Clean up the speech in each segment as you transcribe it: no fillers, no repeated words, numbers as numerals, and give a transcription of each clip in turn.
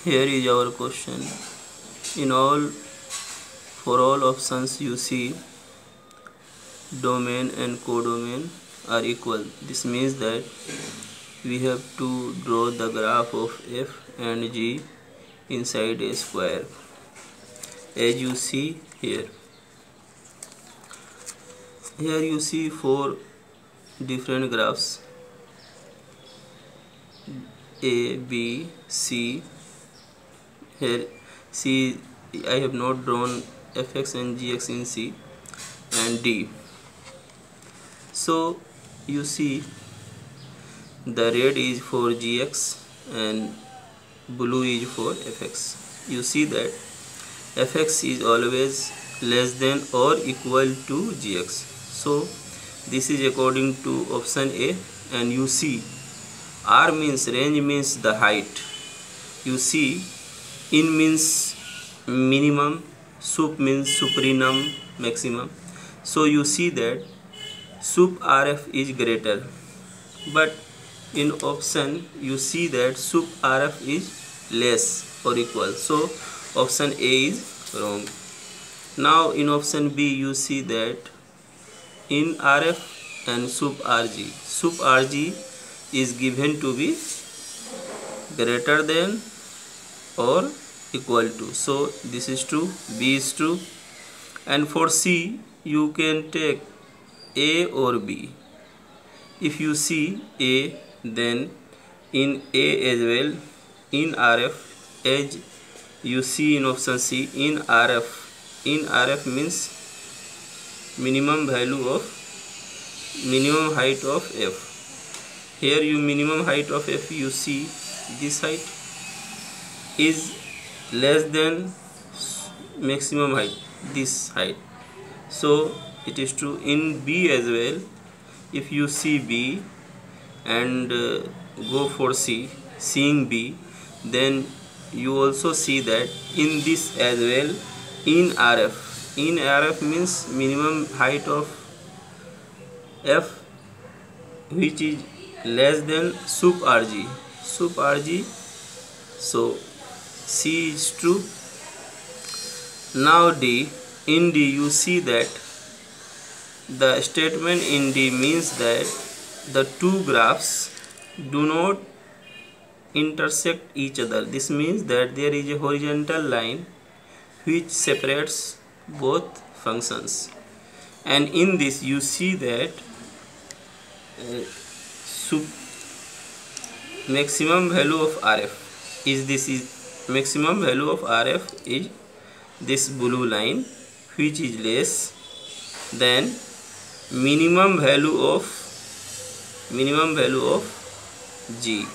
Here is our question. For all options you see domain and codomain are equal. This means that we have to draw the graph of f and g inside a square, as you see here. Here you see 4 different graphs, A, B, C. Here C, I have not drawn fx and gx in C, and D. So you see the red is for gx and blue is for fx. You see that fx is always less than or equal to gx. So this is according to option A. And you see R means range, means the height. You see in means minimum, sup means supremum, maximum. So you see that sup RF is greater, but in option you see that sup RF is less or equal. So option A is wrong. Now in option B you see that in RF and sup RG is given to be greater than or equal to. So this is true, B is true. And for C you can take A or B. If you see A, then in A as well, in RF, as you see in option C, in RF means minimum height of f. Here you minimum height of f, you see this height is less than maximum height, this height. So it is true. In B as well, if you see B and go for C, seeing B, then you also see that in this as well, in RF means minimum height of f which is less than sup RG. So C is true. Now D, in D you see that the statement in D means that the two graphs do not intersect each other. This means that there is a horizontal line which separates both functions. And in this you see that maximum value of RF is maximum value of RF is this blue line, which is less than minimum value of G,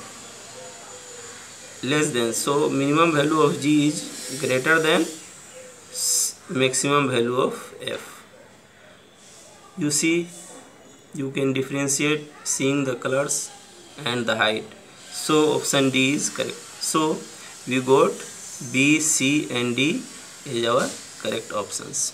less than. So minimum value of G is greater than maximum value of F. You see, you can differentiate seeing the colors and the height. So option D is correct. So we got B, C and D is our correct options.